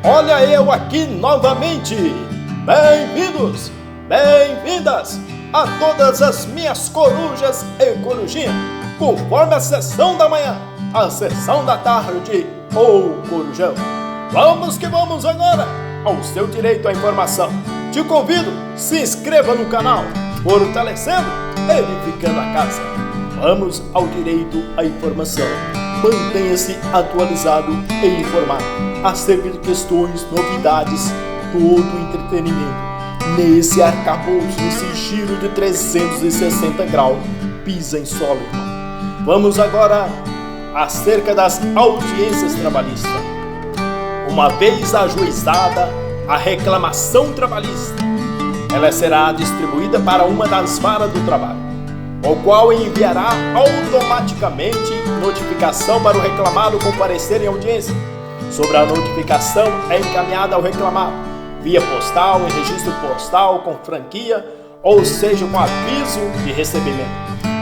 Olha eu aqui novamente! Bem-vindos, bem-vindas a todas as minhas corujas e corujinhas, conforme a sessão da manhã, a sessão da tarde ou corujão. Vamos que vamos agora ao seu direito à informação. Te convido, se inscreva no canal, fortalecendo, edificando a casa. Vamos ao direito à informação. Mantenha-se atualizado e informado acerca de questões, novidades, todo o entretenimento. Nesse arcabouço, nesse giro de 360 graus, pisa em solo, irmão. Vamos agora acerca das audiências trabalhistas. Uma vez ajuizada a reclamação trabalhista, ela será distribuída para uma das varas do trabalho, o qual enviará automaticamente notificação para o reclamado comparecer em audiência. Sobre a notificação é encaminhada ao reclamado via postal, em registro postal, com franquia, ou seja, com aviso de recebimento.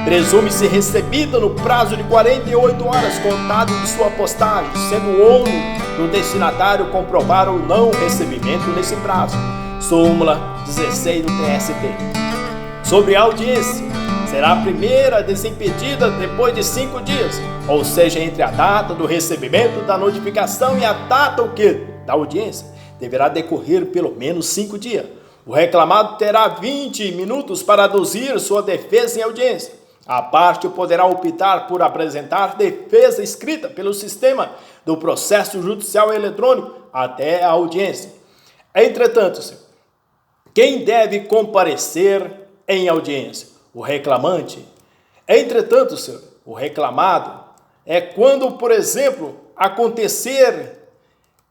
Presume-se recebida no prazo de 48 horas contado de sua postagem, sendo o ônus do destinatário comprovar ou não o recebimento nesse prazo. Súmula 16 do TST. Sobre a audiência, será a primeira desimpedida depois de 5 dias, ou seja, entre a data do recebimento da notificação e a data da audiência, deverá decorrer pelo menos 5 dias. O reclamado terá 20 minutos para aduzir sua defesa em audiência. A parte poderá optar por apresentar defesa escrita pelo sistema do processo judicial eletrônico até a audiência. Entretanto, quem deve comparecer em audiência? O reclamante. Entretanto, senhor, o reclamado é quando, por exemplo,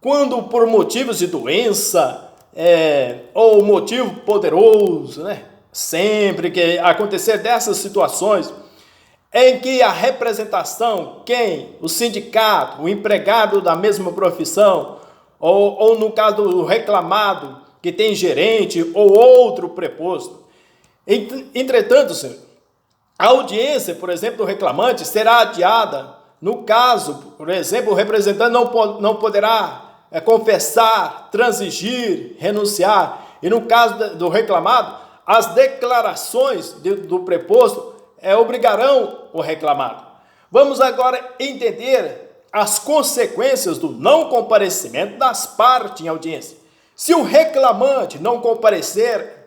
quando por motivos de doença ou motivo poderoso, sempre que acontecer dessas situações em que a representação, o sindicato, o empregado da mesma profissão, ou no caso do reclamado, que tem gerente ou outro preposto. Entretanto, senhor, a audiência, por exemplo, do reclamante será adiada no caso, por exemplo, o representante não poderá confessar, transigir, renunciar, e no caso do reclamado, as declarações do preposto obrigarão o reclamado. Vamos agora entender as consequências do não comparecimento das partes em audiência. Se o reclamante não comparecer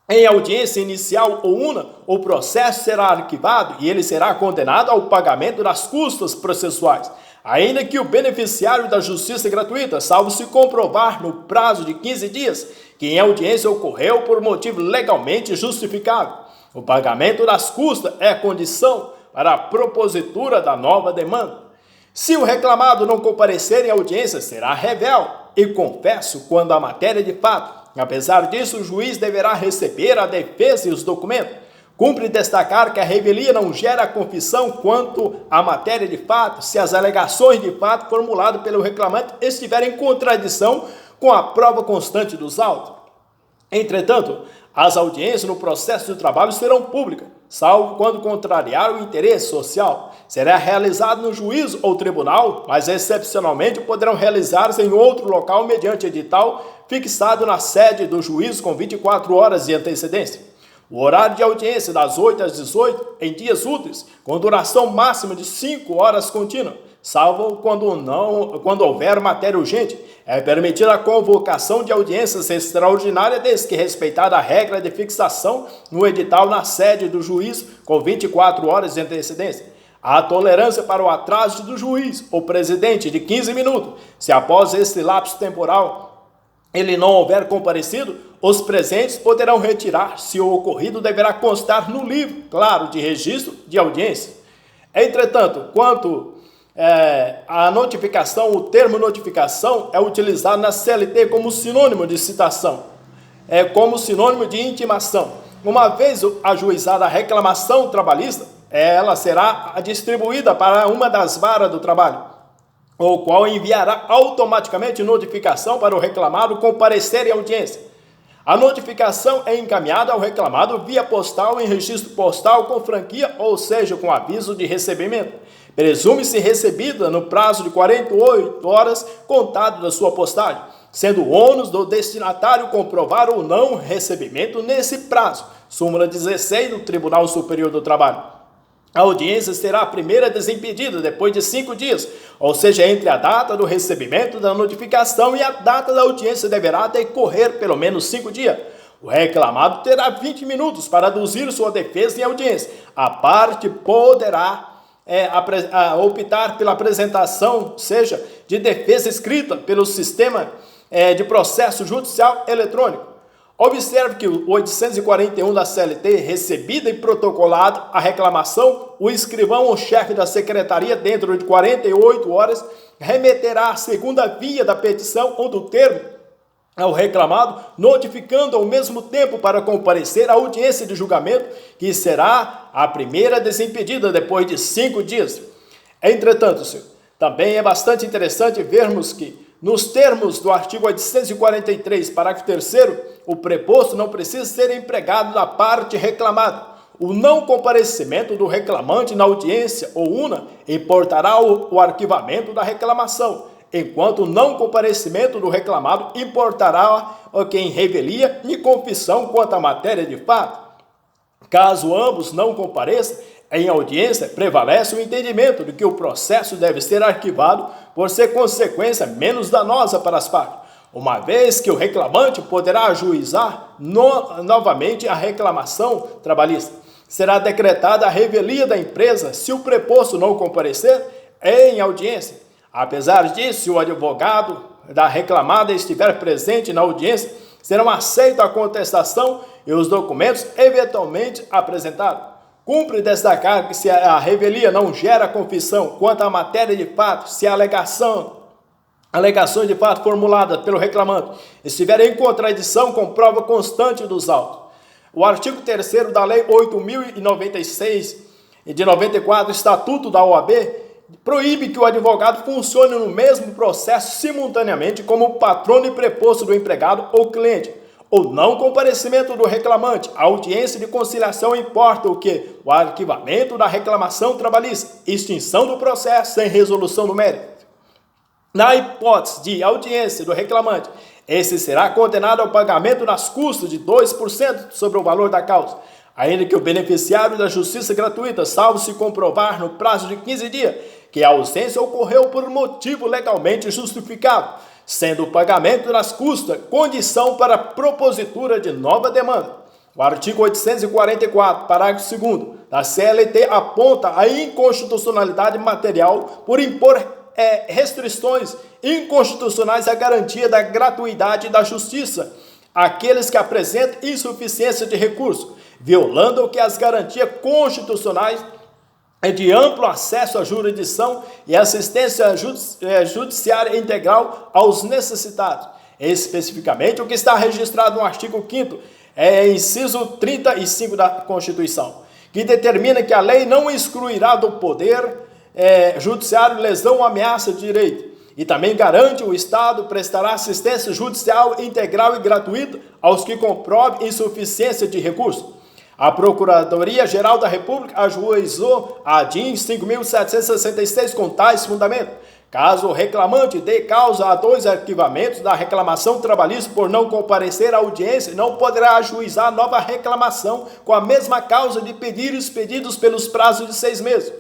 em audiência inicial ou una, o processo será arquivado e ele será condenado ao pagamento das custas processuais, ainda que o beneficiário da justiça gratuita, salvo se comprovar no prazo de 15 dias que em audiência ocorreu por motivo legalmente justificável. O pagamento das custas é a condição para a propositura da nova demanda. Se o reclamado não comparecer em audiência, será revel e confesso quando a matéria de fato. Apesar disso, o juiz deverá receber a defesa e os documentos. Cumpre destacar que a revelia não gera confissão quanto à matéria de fato, se as alegações de fato formuladas pelo reclamante estiverem em contradição com a prova constante dos autos. Entretanto, as audiências no processo de trabalho serão públicas, salvo quando contrariar o interesse social. Será realizado no juízo ou tribunal, mas excepcionalmente poderão realizar-se em outro local mediante edital fixado na sede do juízo com 24 horas de antecedência. O horário de audiência das 8 às 18 em dias úteis, com duração máxima de 5 horas contínuas, salvo quando houver matéria urgente. É permitida a convocação de audiências extraordinárias, desde que respeitada a regra de fixação no edital na sede do juiz com 24 horas de antecedência. Há tolerância para o atraso do juiz ou presidente de 15 minutos. Se após esse lapso temporal ele não houver comparecido, os presentes poderão retirar, se o ocorrido deverá constar no livro, claro, de registro de audiência. Entretanto, quanto à notificação, o termo notificação é utilizado na CLT como sinônimo de citação, como sinônimo de intimação. Uma vez ajuizada a reclamação trabalhista, ela será distribuída para uma das varas do trabalho, o qual enviará automaticamente notificação para o reclamado comparecer em audiência. A notificação é encaminhada ao reclamado via postal em registro postal com franquia, ou seja, com aviso de recebimento. presume-se recebida no prazo de 48 horas contado da sua postagem, sendo o ônus do destinatário comprovar ou não recebimento nesse prazo. Súmula 16 do Tribunal Superior do Trabalho. A audiência será a primeira desimpedida depois de 5 dias, ou seja, entre a data do recebimento da notificação e a data da audiência deverá decorrer pelo menos 5 dias. O reclamado terá 20 minutos para aduzir sua defesa em audiência. A parte poderá optar pela apresentação, seja de defesa escrita pelo sistema de processo judicial eletrônico. Observe que o 841 da CLT, recebida e protocolada a reclamação, o escrivão ou chefe da secretaria, dentro de 48 horas, remeterá a segunda via da petição ou do termo ao reclamado, notificando ao mesmo tempo para comparecer à audiência de julgamento, que será a primeira desimpedida depois de 5 dias. Entretanto, senhor, também é bastante interessante vermos que, nos termos do artigo 843, parágrafo 3º, o preposto não precisa ser empregado da parte reclamada. O não comparecimento do reclamante na audiência ou una importará o arquivamento da reclamação, enquanto o não comparecimento do reclamado importará em revelia e confissão quanto à matéria de fato. Caso ambos não compareçam, em audiência, prevalece o entendimento de que o processo deve ser arquivado por ser consequência menos danosa para as partes, uma vez que o reclamante poderá ajuizar novamente a reclamação trabalhista. Será decretada a revelia da empresa se o preposto não comparecer em audiência. Apesar disso, se o advogado da reclamada estiver presente na audiência, serão aceitas a contestação e os documentos eventualmente apresentados. Cumpre destacar que se a revelia não gera confissão quanto à matéria de fato, se a alegações de fato formuladas pelo reclamante estiverem em contradição com prova constante dos autos. O artigo 3º da Lei 8.096 de 94, Estatuto da OAB, proíbe que o advogado funcione no mesmo processo simultaneamente como patrono e preposto do empregado ou cliente. O não comparecimento do reclamante à audiência de conciliação importa o que? O arquivamento da reclamação trabalhista, extinção do processo sem resolução do mérito. Na hipótese de audiência do reclamante, esse será condenado ao pagamento das custas de 2% sobre o valor da causa, ainda que o beneficiário da justiça gratuita, salvo se comprovar no prazo de 15 dias que a ausência ocorreu por motivo legalmente justificado, sendo o pagamento das custas condição para a propositura de nova demanda. O artigo 844, parágrafo 2º da CLT aponta a inconstitucionalidade material por impor restrições inconstitucionais à garantia da gratuidade da justiça àqueles que apresentam insuficiência de recurso, violando o que as garantias constitucionais de amplo acesso à jurisdição e assistência judiciária integral aos necessitados. Especificamente, o que está registrado no artigo 5º, inciso 35 da Constituição, que determina que a lei não excluirá do poder judiciário lesão ou ameaça de direito, e também garante o Estado prestará assistência judicial integral e gratuita aos que comprovem insuficiência de recurso. A Procuradoria-Geral da República ajuizou a DIN 5.766 com tais fundamentos. Caso o reclamante dê causa a 2 arquivamentos da reclamação trabalhista por não comparecer à audiência, não poderá ajuizar nova reclamação com a mesma causa de pedir expedidos pelos prazos de 6 meses,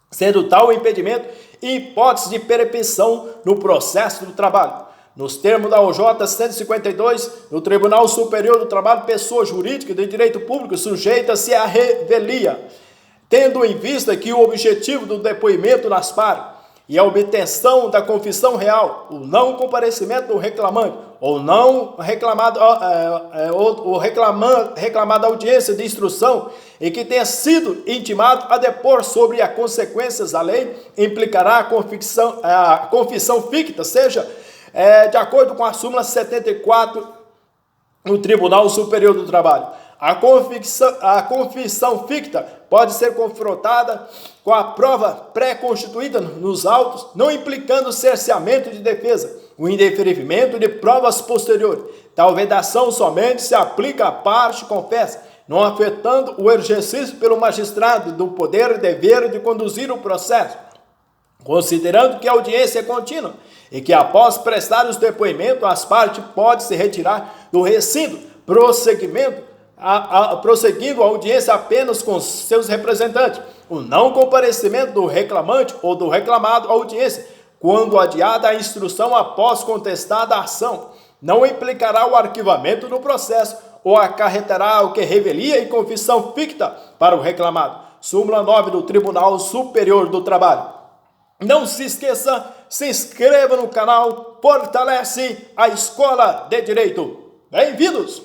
sendo tal o impedimento hipótese de perpetuação no processo do trabalho. Nos termos da OJ 152, no Tribunal Superior do Trabalho, pessoa jurídica de direito público sujeita-se à revelia, tendo em vista que o objetivo do depoimento nas partes e a obtenção da confissão real, o não comparecimento do reclamante, ou não reclamado, reclamada audiência de instrução e que tenha sido intimado a depor sobre as consequências da lei, implicará a confissão ficta, seja de acordo com a súmula 74 no Tribunal Superior do Trabalho. A confissão ficta pode ser confrontada com a prova pré-constituída nos autos, não implicando cerceamento de defesa, o indeferimento de provas posteriores. Tal vedação somente se aplica à parte confessa, não afetando o exercício pelo magistrado do poder e dever de conduzir o processo. Considerando que a audiência é contínua e que após prestar os depoimentos, as partes podem se retirar do recinto, prosseguindo a audiência apenas com seus representantes. O não comparecimento do reclamante ou do reclamado à audiência, quando adiada a instrução após contestada a ação, não implicará o arquivamento do processo ou acarretará o que revelia e confissão ficta para o reclamado. Súmula 9 do Tribunal Superior do Trabalho. Não se esqueça, se inscreva no canal, fortalece a Escola de Direito. Bem-vindos!